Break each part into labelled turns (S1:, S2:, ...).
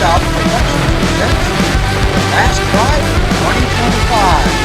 S1: about Productions presents Fast Drive 2025.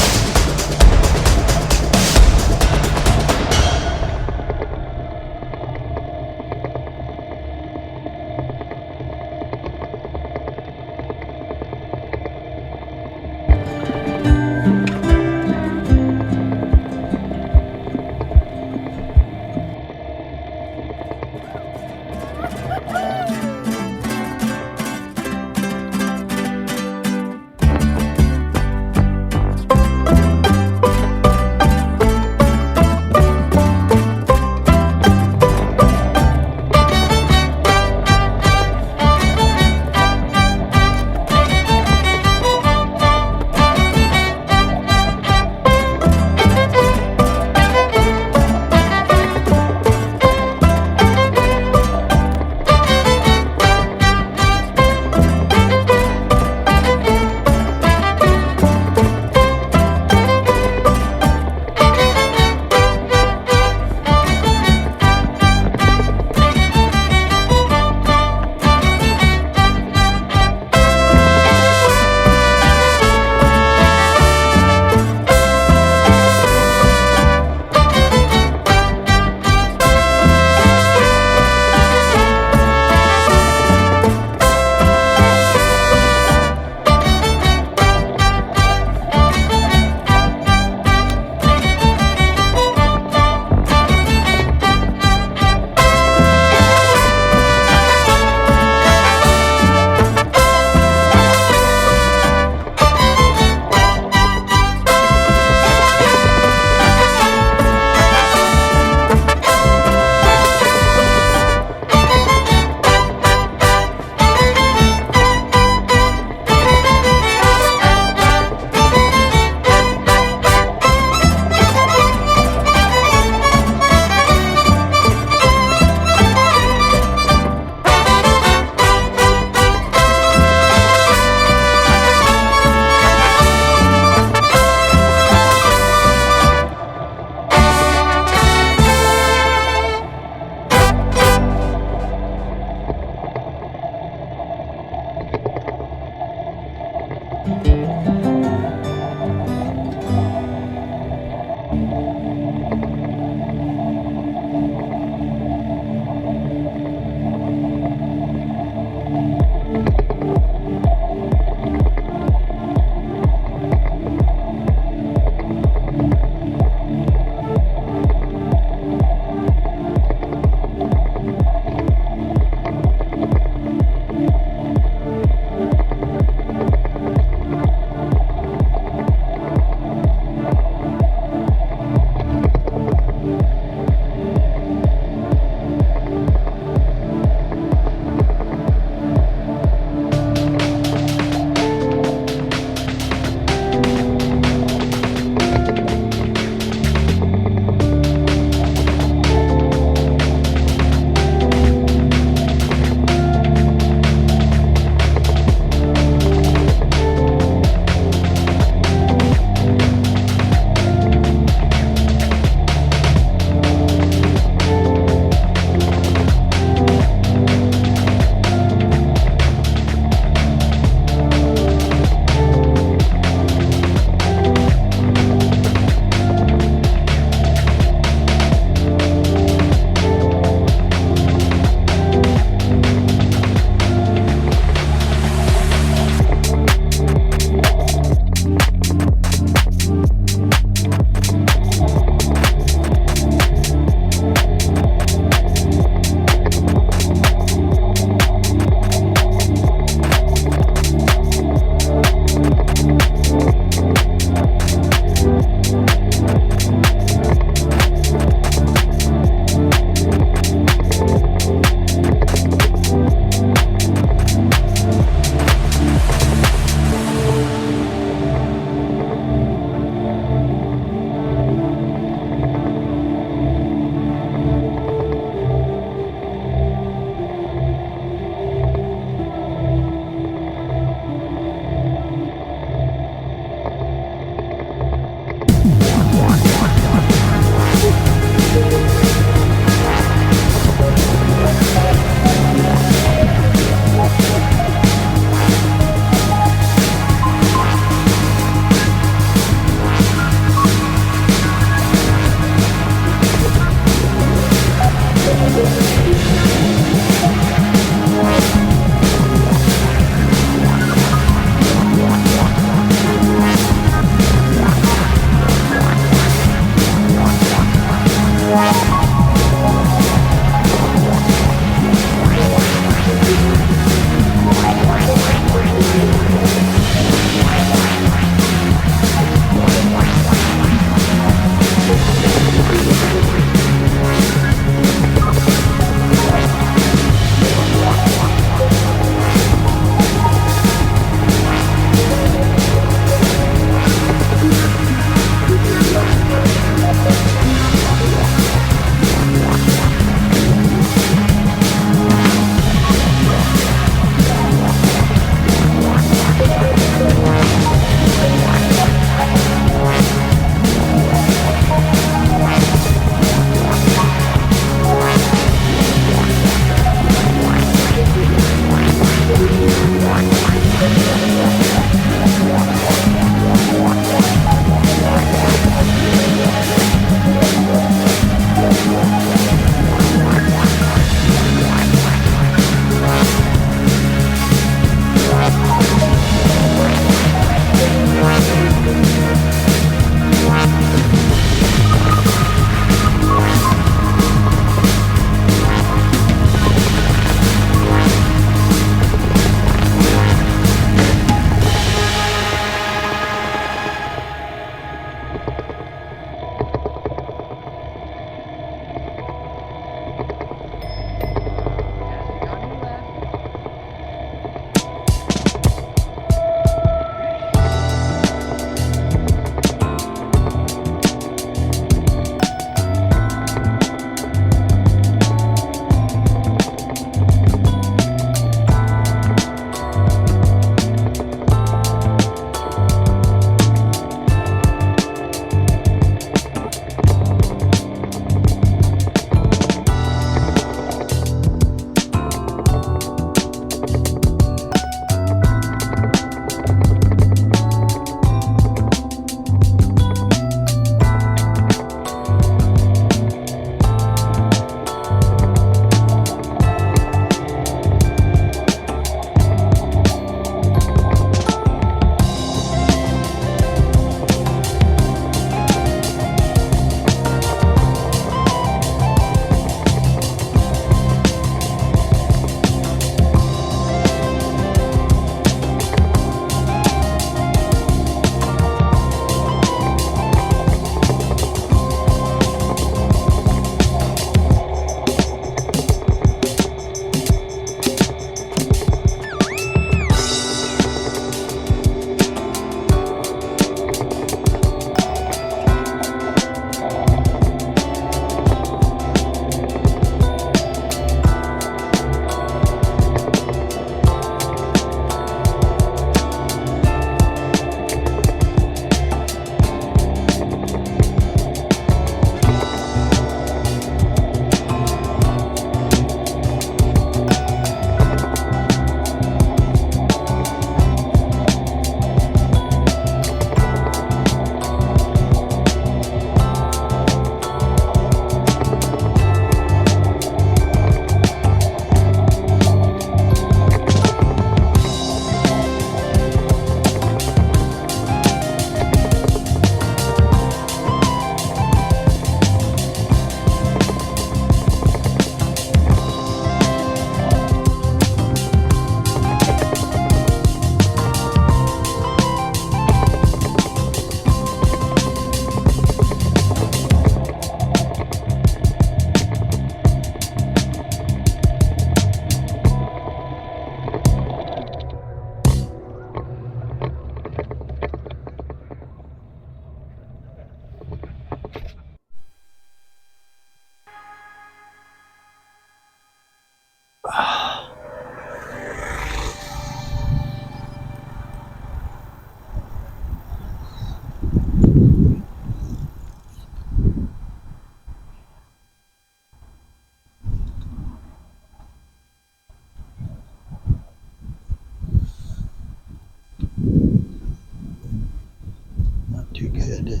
S2: too good.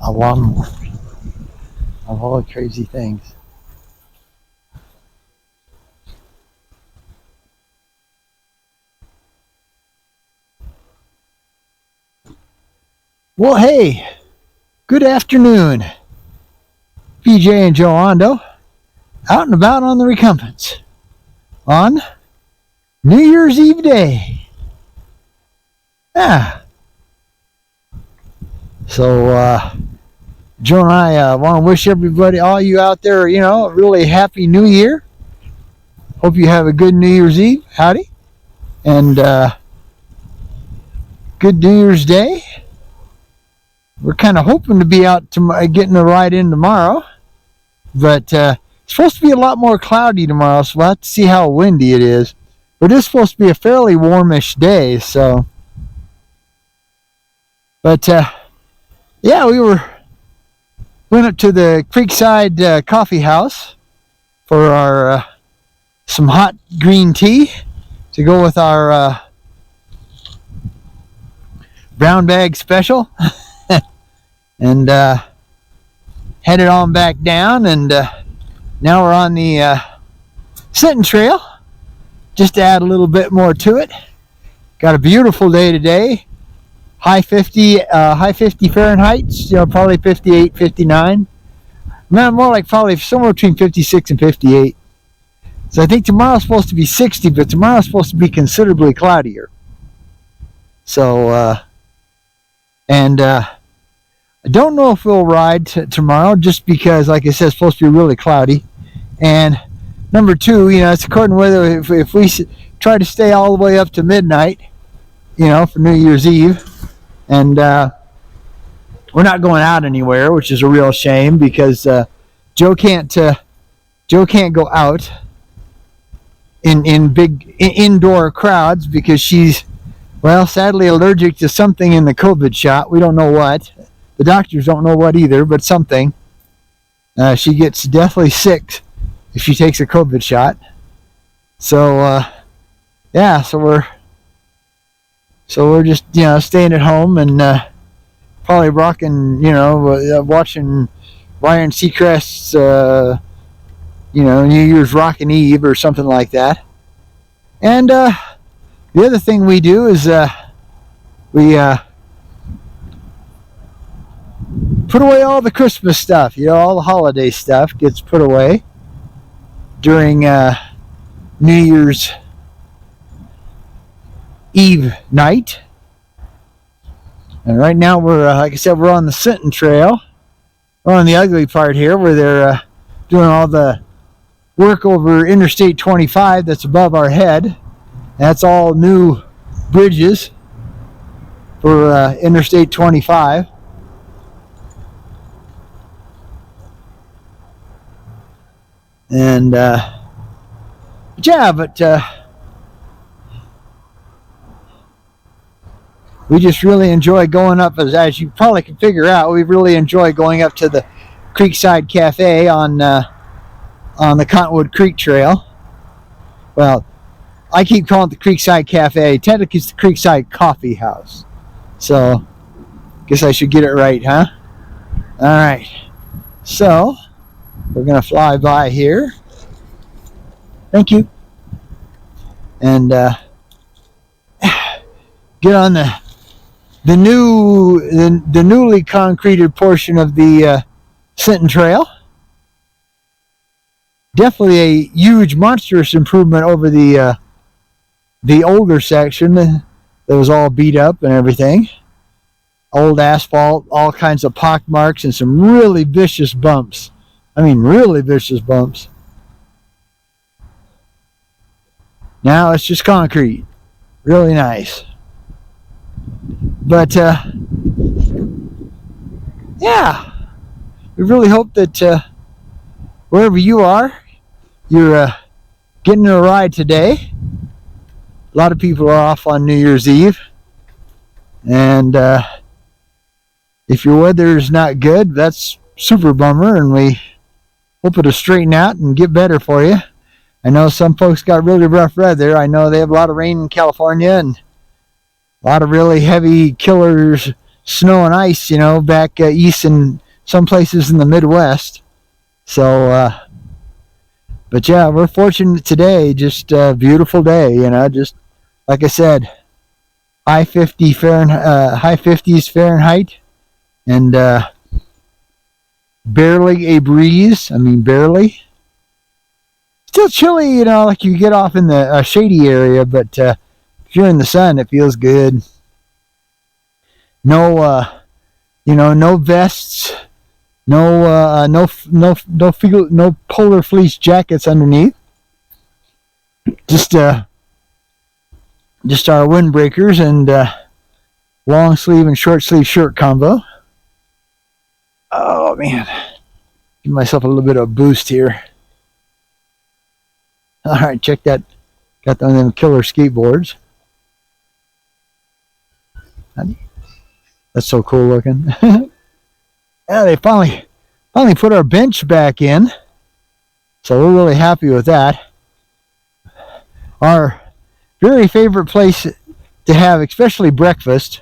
S2: A lawnmower of all the crazy things. Well, hey, good afternoon. BJ and Joe Ondo out and about on the Recumbents on New Year's Eve day. Yeah. So, Joe and I want to wish everybody, all you out there, a really happy New Year. Hope you have a good New Year's Eve. Howdy. And good New Year's Day. We're kind of hoping to be out getting a ride in tomorrow. But it's supposed to be a lot more cloudy tomorrow, so we'll have to see how windy it is. But it's supposed to be a fairly warmish day, so. But, yeah, went up to the Creekside Coffee House for our some hot green tea to go with our brown bag special. And headed on back down, and now we're on the Sinton Trail, just to add a little bit more to it. Got a beautiful day today. High 50 Fahrenheit, probably 58, 59. More like probably somewhere between 56 and 58. So I think tomorrow's supposed to be 60, but tomorrow's supposed to be considerably cloudier. So, I don't know if we'll ride tomorrow, just because, like I said, it's supposed to be really cloudy. And number two, it's according to whether if we try to stay all the way up to midnight, for New Year's Eve, and we're not going out anywhere, which is a real shame, because Joe can't go out in big indoor crowds because she's, well, sadly allergic to something in the COVID shot. We don't know what. The doctors don't know what either, but something. She gets deathly sick if she takes a COVID shot. So, yeah, so we're just, staying at home and probably rocking, watching Ryan Seacrest's, New Year's Rockin' Eve or something like that. And the other thing we do is we put away all the Christmas stuff, all the holiday stuff gets put away during New Year's Eve night. And right now we're, like I said, we're on the Sinton Trail. We're on the ugly part here where they're doing all the work over Interstate 25 that's above our head. That's all new bridges for Interstate 25. And yeah, but we just really enjoy going up, as you probably can figure out. We really enjoy going up to the Creekside Cafe on the Cottonwood Creek Trail. Well, I keep calling it the Creekside Cafe. Technically, it's the Creekside Coffee House. So, guess I should get it right, huh? All right. So, we're going to fly by here. Thank you. And get on the newly concreted portion of the Sinton Trail. Definitely a huge, monstrous improvement over the older section that was all beat up and everything. Old asphalt, all kinds of pock marks, and some really vicious bumps. I mean, really vicious bumps. Now it's just concrete. Really nice. But, yeah. We really hope that wherever you are, you're getting a ride today. A lot of people are off on New Year's Eve. And if your weather is not good, that's super bummer, and we hope it'll straighten out and get better for you. I know some folks got really rough weather. I know they have a lot of rain in California, and A lot of really heavy killers, snow and ice, back east and some places in the Midwest. So, but yeah, we're fortunate today. Just a beautiful day, just like I said, high 50s Fahrenheit, and barely a breeze. I mean, barely. Still chilly, like you get off in the shady area, but if you're in the sun, it feels good. No, no vests, no polar fleece jackets underneath. Just our windbreakers and long sleeve and short sleeve shirt combo. Oh man, give myself a little bit of a boost here. All right, check that. Got one of them killer skateboards. That's so cool looking. Yeah, they finally put our bench back in, so we're really happy with that. Our very favorite place to have, especially breakfast,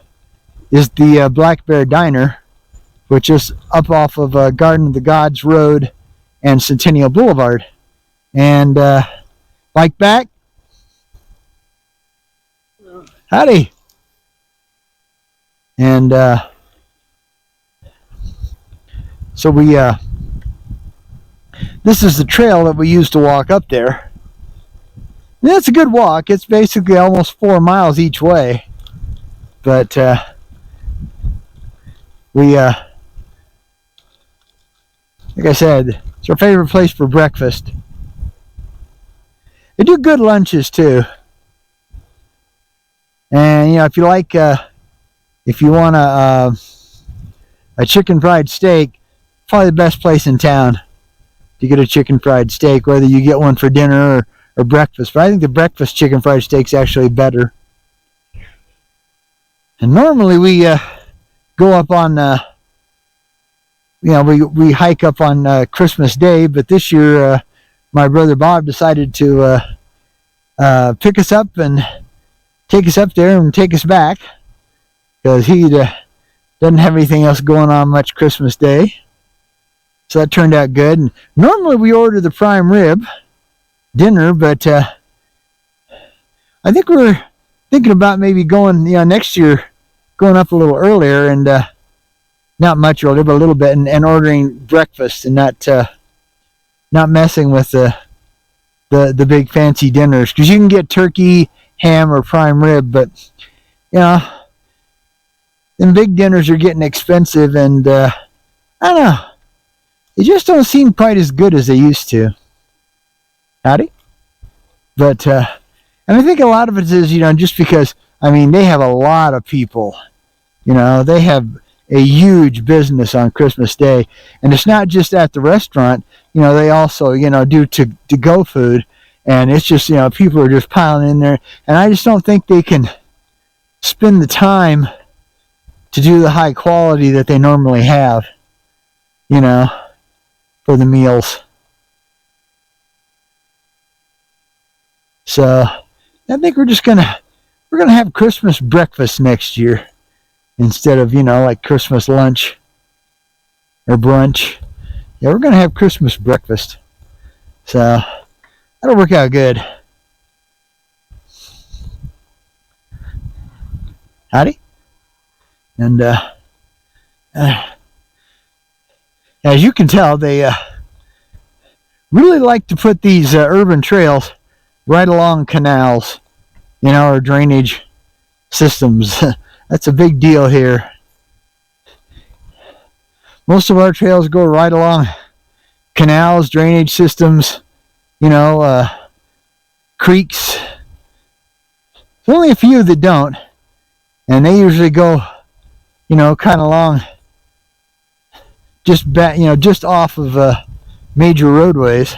S2: is the Black Bear Diner, which is up off of Garden of the Gods Road and Centennial Boulevard. And bike back. Howdy. And so we this is the trail that we used to walk up there. And it's a good walk. It's basically almost 4 miles each way. But we like I said, it's our favorite place for breakfast. They do good lunches too. And if you like if you want a chicken fried steak, probably the best place in town to get a chicken fried steak, whether you get one for dinner or breakfast. But I think the breakfast chicken fried steak's actually better. And normally we go up on, we hike up on Christmas Day, but this year my brother Bob decided to pick us up and take us up there and take us back, because he doesn't have anything else going on much Christmas Day. So that turned out good. And normally we order the prime rib dinner, but I think we're thinking about maybe going, next year, going up a little earlier and not much earlier, but a little bit, and ordering breakfast and not messing with the big fancy dinners, because you can get turkey, ham, or prime rib, but them big dinners are getting expensive, and I don't know, they just don't seem quite as good as they used to. Howdy. But and I think a lot of it is just because they have a lot of people. They have a huge business on Christmas Day, and it's not just at the restaurant. They also do to go food, and it's just people are just piling in there, and I just don't think they can spend the time to do the high quality that they normally have, for the meals. So I think we're gonna have Christmas breakfast next year instead of like Christmas lunch or brunch. Yeah, we're gonna have Christmas breakfast. So that'll work out good. Howdy. And as you can tell, they really like to put these urban trails right along canals, or drainage systems. That's a big deal here. Most of our trails go right along canals, drainage systems, creeks. There's only a few that don't, and they usually go, kind of along, just just off of major roadways.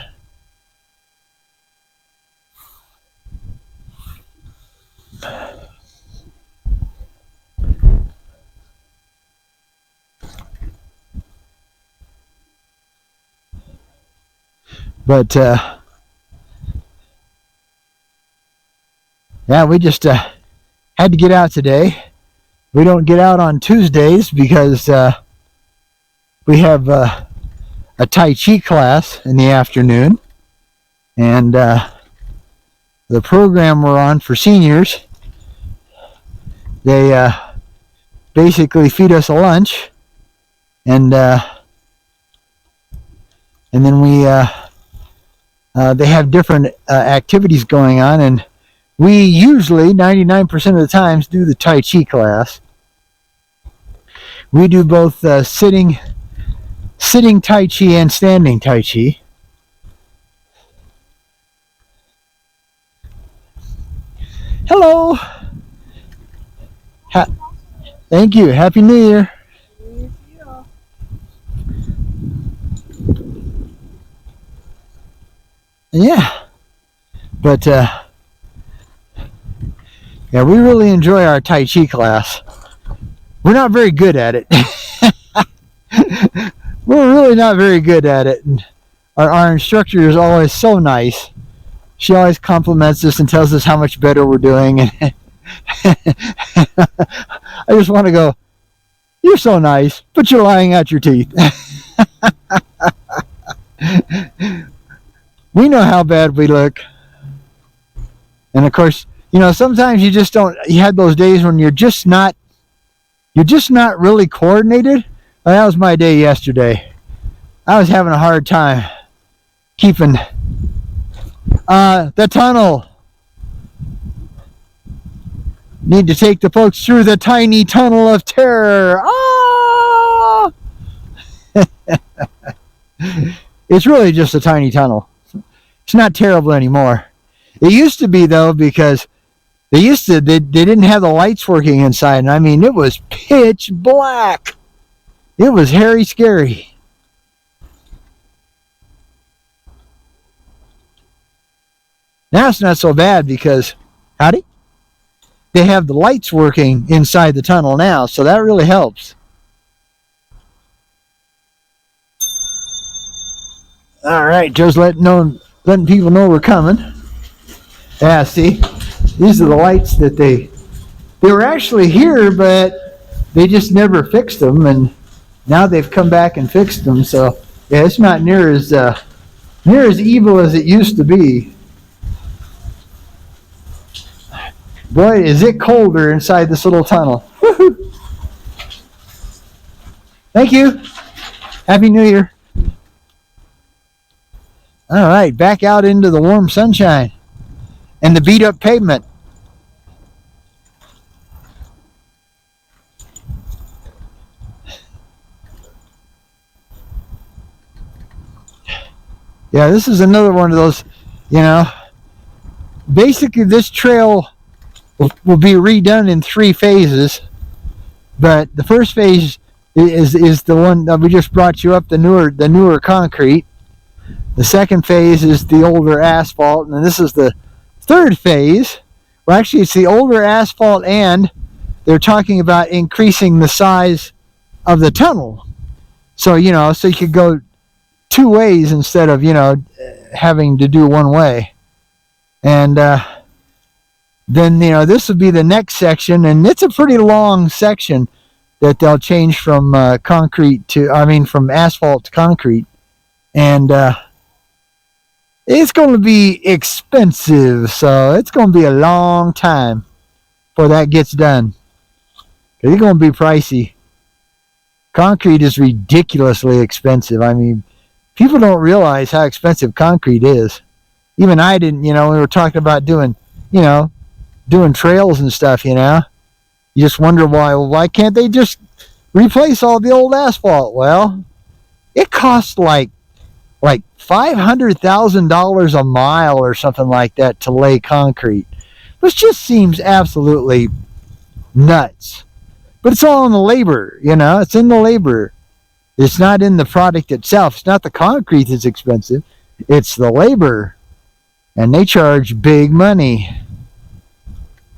S2: But yeah, we just had to get out today. We don't get out on Tuesdays because we have a Tai Chi class in the afternoon. And the program we're on for seniors, they basically feed us a lunch, and then they have different activities going on, and we usually 99% of the times do the Tai Chi class. We do both sitting Tai Chi and standing Tai Chi. Hello. Thank you. Happy New Year. Yeah. But yeah, we really enjoy our Tai Chi class. We're not very good at it. We're really not very good at it. And our instructor is always so nice. She always compliments us and tells us how much better we're doing. And I just want to go, you're so nice, but you're lying out your teeth. We know how bad we look. And of course, sometimes you just don't, you had those days when you're just not really coordinated. Well, that was my day yesterday. I was having a hard time keeping the tunnel. Need to take the folks through the tiny tunnel of terror. Ah! It's really just a tiny tunnel. It's not terrible anymore. It used to be, though, because they didn't have the lights working inside, and I mean, it was pitch black. It was hairy scary. Now it's not so bad because, howdy? They have the lights working inside the tunnel now, so that really helps. All right, Joe's letting people know we're coming. Yeah, see, these are the lights that they were actually here, but they just never fixed them, and now they've come back and fixed them. So yeah, it's not near as evil as it used to be. Boy, is it colder inside this little tunnel. Woohoo! Thank you. Happy New Year. All right, back out into the warm sunshine and the beat up pavement. Yeah, this is another one of those, basically this trail will be redone in 3 phases, but the first phase is the one that we just brought you up, the newer concrete. The second phase is the older asphalt, and this is the third phase. Well, actually, it's the older asphalt, and they're talking about increasing the size of the tunnel. So so you could go 2 ways instead of having to do 1 way, and then this would be the next section, and it's a pretty long section that they'll change from from asphalt to concrete, and it's going to be expensive, so it's going to be a long time before that gets done. It's going to be pricey. Concrete is ridiculously expensive. I mean, people don't realize how expensive concrete is. Even I didn't, we were talking about doing trails and stuff, you just wonder why can't they just replace all the old asphalt? Well, it costs like $500,000 a mile or something like that to lay concrete, which just seems absolutely nuts. But it's all in the labor, it's in the labor. It's not in the product itself. It's not the concrete that's expensive. It's the labor. And they charge big money.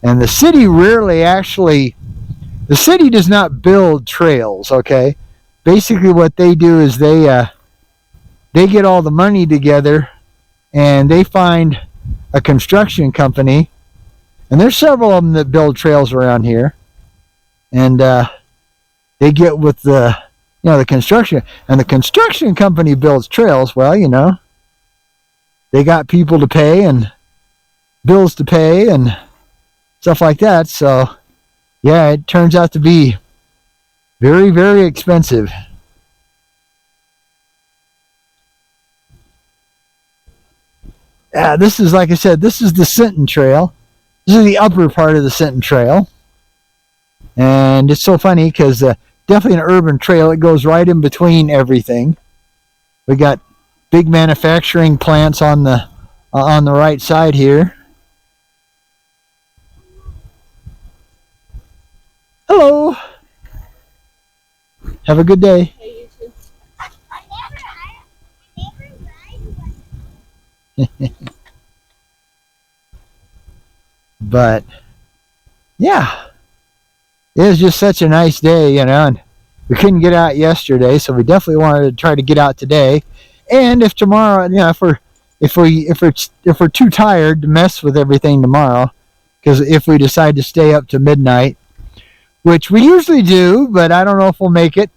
S2: And the city the city does not build trails, okay? Basically what they do is they get all the money together and they find a construction company And there's several of them that build trails around here. And they get with the, the construction. And the construction company builds trails. Well, they got people to pay and bills to pay and stuff like that. So, yeah, it turns out to be very, very expensive. This is, like I said, this is the Sinton Trail. This is the upper part of the Sinton Trail. And it's so funny because definitely an urban trail. It goes right in between everything. We got big manufacturing plants on the right side here. Hello. Have a good day.
S3: Hey, you too.
S2: But yeah, it was just such a nice day, and we couldn't get out yesterday, so we definitely wanted to try to get out today. And if tomorrow, if we're too tired to mess with everything tomorrow, because if we decide to stay up to midnight, which we usually do, but I don't know if we'll make it.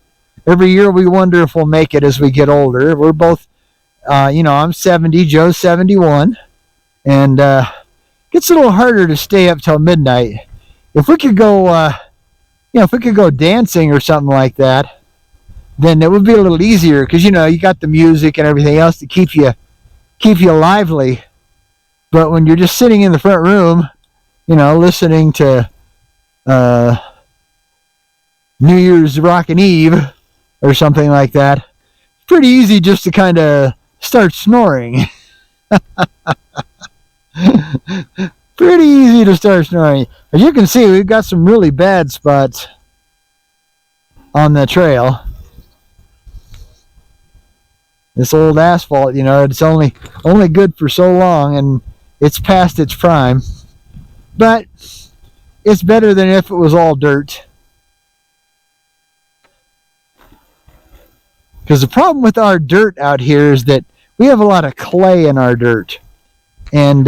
S2: Every year we wonder if we'll make it as we get older. We're both, I'm 70, Joe's 71, and gets a little harder to stay up till midnight. If we could go, if we could go dancing or something like that, then it would be a little easier because you got the music and everything else to keep you lively. But when you're just sitting in the front room, listening to New Year's Rockin' Eve or something like that, it's pretty easy just to kind of start snoring. Pretty easy to start snoring. As you can see, we've got some really bad spots on the trail. This old asphalt, it's only good for so long, and it's past its prime. But it's better than if it was all dirt. Because the problem with our dirt out here is that we have a lot of clay in our dirt. And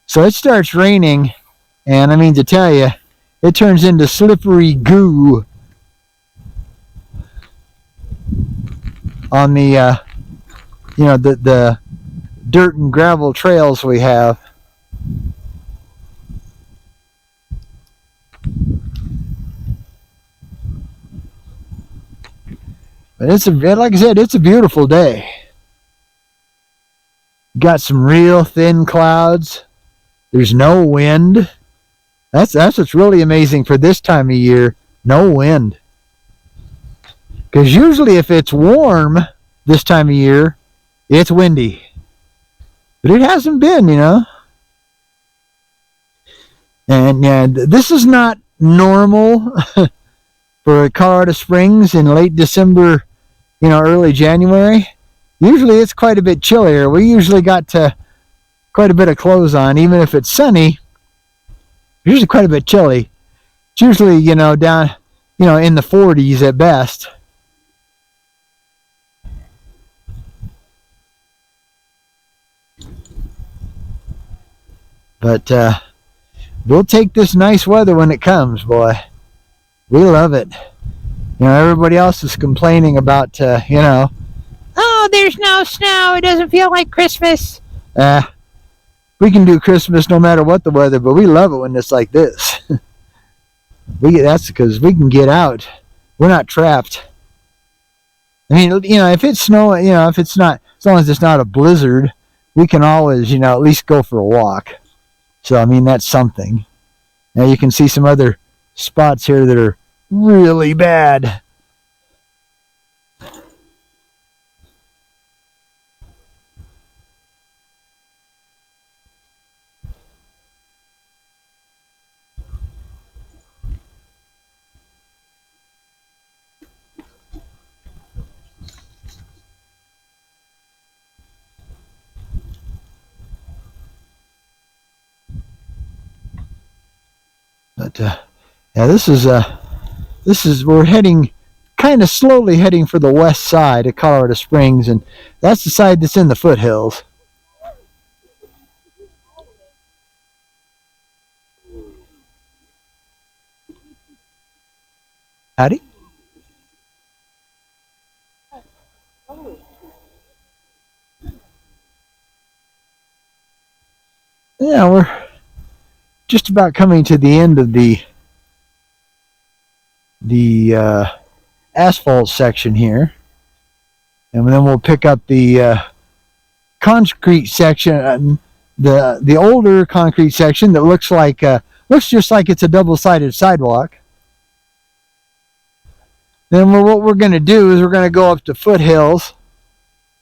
S2: so it starts raining, and I mean to tell you, it turns into slippery goo on the the dirt and gravel trails we have. But like I said, it's a beautiful day. Got some real thin clouds. There's no wind. That's what's really amazing for this time of year. No wind. Because usually if it's warm this time of year, it's windy. But it hasn't been, And yeah, this is not normal for Colorado Springs in late December, early January. Usually it's quite a bit chillier. We usually got quite a bit of clothes on, even if it's sunny. It's usually quite a bit chilly. It's usually, down, in the 40s at best. But we'll take this nice weather when it comes, boy. We love it. Everybody else is complaining about, oh, there's no snow. It doesn't feel like Christmas. We can do Christmas no matter what the weather, but we love it when it's like this. That's because we can get out. We're not trapped. I mean, if it's snowing, if it's not, as long as it's not a blizzard, we can always, at least go for a walk. So, I mean, that's something. Now you can see some other spots here that are really bad. But yeah, this is we're heading kind of slowly heading for the west side of Colorado Springs, and that's the side that's in the foothills. Howdy. Yeah, we're just about coming to the end of the asphalt section here, and then we'll pick up the concrete section, the older concrete section that looks just like it's a double-sided sidewalk. Then what we're going to do is we're going to go up to Foothills,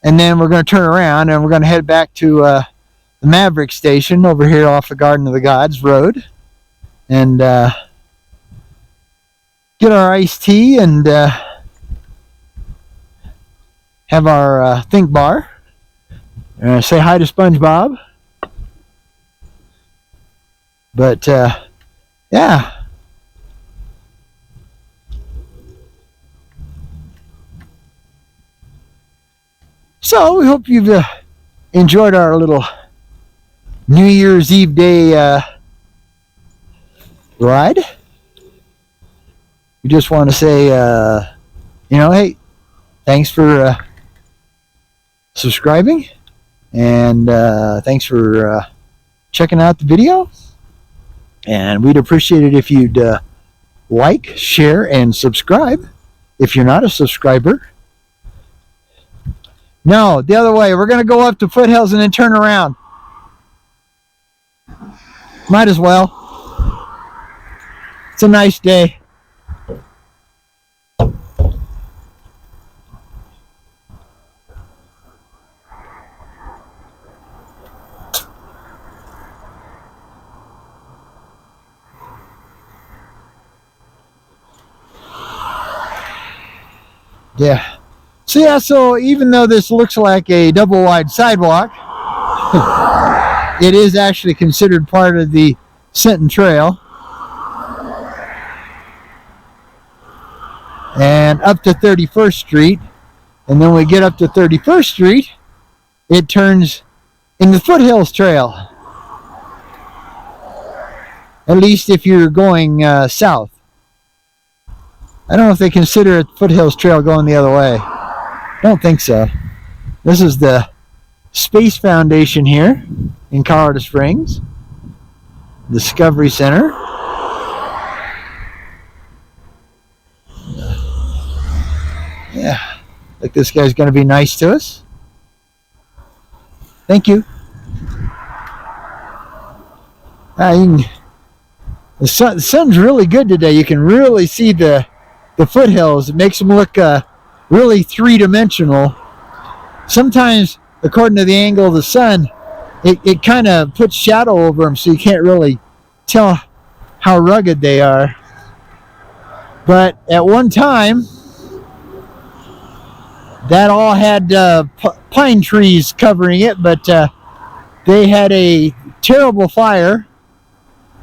S2: and then we're going to turn around and we're going to head back to the Maverick station over here off the Garden of the Gods Road, and get our iced tea and have our think bar. Say hi to SpongeBob. But yeah. So we hope you've enjoyed our little New Year's Eve day ride. We just want to say, hey, thanks for subscribing, and thanks for checking out the video. And we'd appreciate it if you'd like, share, and subscribe if you're not a subscriber. No, the other way. We're going to go up to Foothills and then turn around. Might as well. It's a nice day. Yeah. So even though this looks like a double wide sidewalk, it is actually considered part of the Sinton Trail. And up to 31st Street. And then we get up to 31st Street, it turns into Foothills Trail. At least if you're going south. I don't know if they consider it Foothills Trail going the other way. I don't think so. This is the Space Foundation here in Colorado Springs. Discovery Center. Yeah. Like this guy's going to be nice to us. Thank you. The sun's really good today. You can really see the foothills. It makes them look really three-dimensional. Sometimes, according to the angle of the sun, it kind of puts shadow over them, so you can't really tell how rugged they are. But at one time, that all had pine trees covering it, but they had a terrible fire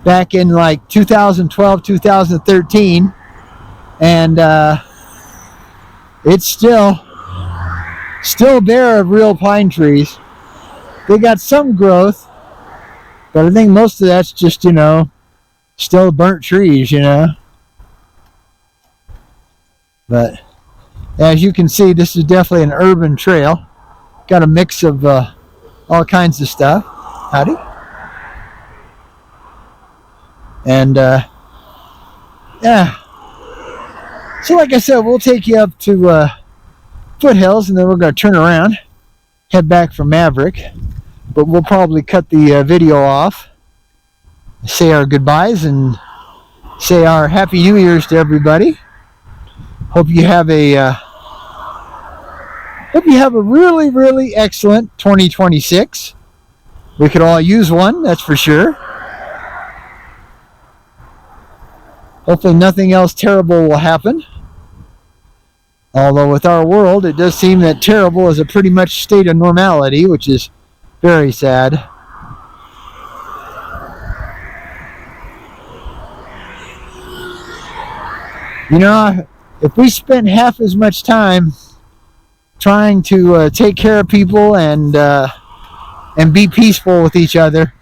S2: back in like 2012, 2013, and it's still bare of real pine trees. They got some growth, but I think most of that's just, still burnt trees, But as you can see, this is definitely an urban trail. Got a mix of all kinds of stuff. Howdy. And yeah. So like I said, we'll take you up to Foothills, and then we're going to turn around, head back for Maverick. But we'll probably cut the video off, say our goodbyes, and say our Happy New Year's to everybody. Hope you have a really, really excellent 2026. We could all use one, that's for sure. Hopefully nothing else terrible will happen. Although with our world, it does seem that terrible is a pretty much state of normality, which is very sad. If we spent half as much time trying to take care of people and be peaceful with each other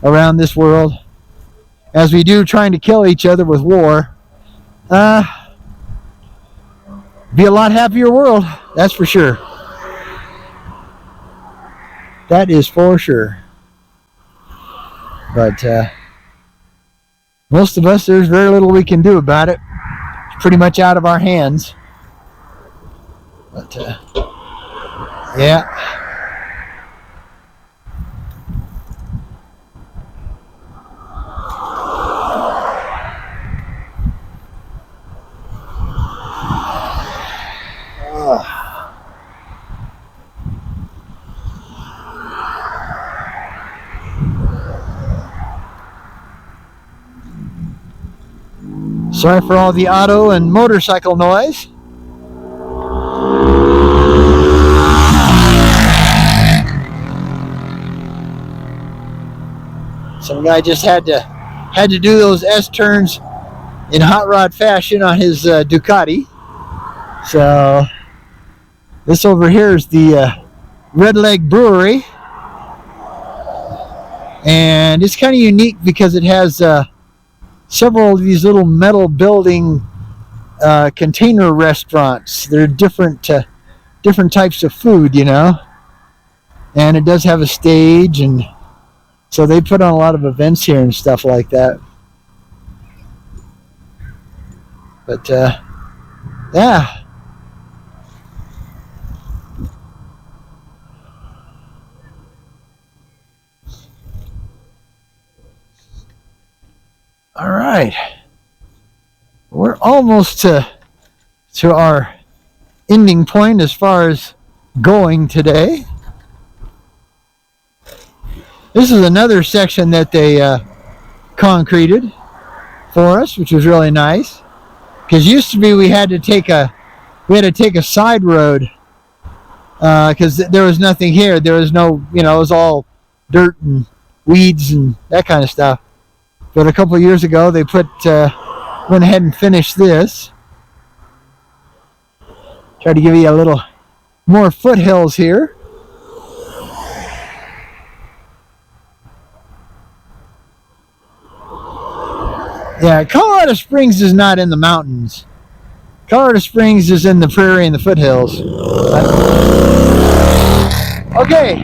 S2: around this world as we do trying to kill each other with war, Be a lot happier world, that's for sure. That is for sure. But most of us, there's very little we can do about it. It's pretty much out of our hands. But yeah. Sorry for all the auto and motorcycle noise. Some guy just had to do those S-turns in hot rod fashion on his Ducati. So this over here is the Red Leg Brewery, and it's kind of unique because it has several of these little metal building container restaurants. They're different types of food, you know, and it does have a stage, and so they put on a lot of events here and stuff like that. But yeah. All right, we're almost to our ending point as far as going today. This is another section that they concreted for us, which was really nice. Because used to be we had to take a side road because there was nothing here. There was no, you know, it was all dirt and weeds and that kind of stuff. But a couple of years ago, they went ahead and finished this. Try to give you a little more foothills here. Yeah, Colorado Springs is not in the mountains. Colorado Springs is in the prairie and the foothills. Okay,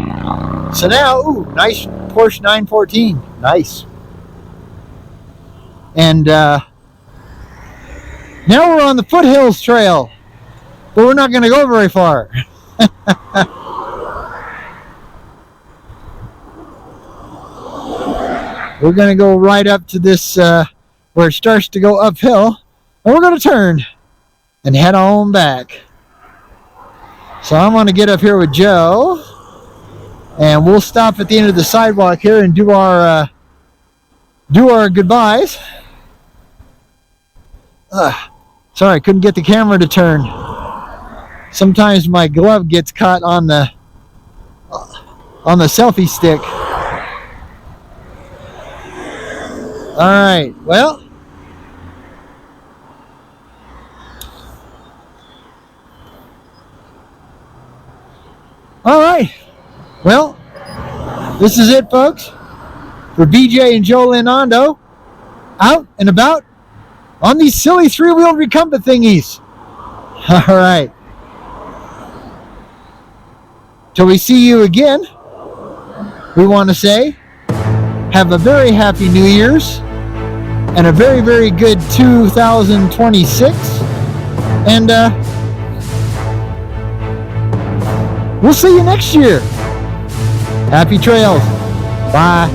S2: so now, ooh, nice Porsche 914. Nice. And now we're on the Foothills Trail, but we're not going to go very far. We're going to go right up to this where it starts to go uphill, and we're going to turn and head on back. So I'm going to get up here with Joe, and we'll stop at the end of the sidewalk here and do our goodbyes. Sorry, I couldn't get the camera to turn. Sometimes my glove gets caught on the selfie stick. All right, well. All right, well, this is it, folks, for BJ and Joe Linondo, out and about on these silly three-wheeled recumbent thingies. All right. Till we see you again, we want to say, have a very happy New Year's and a very, very good 2026. And we'll see you next year. Happy trails. Bye.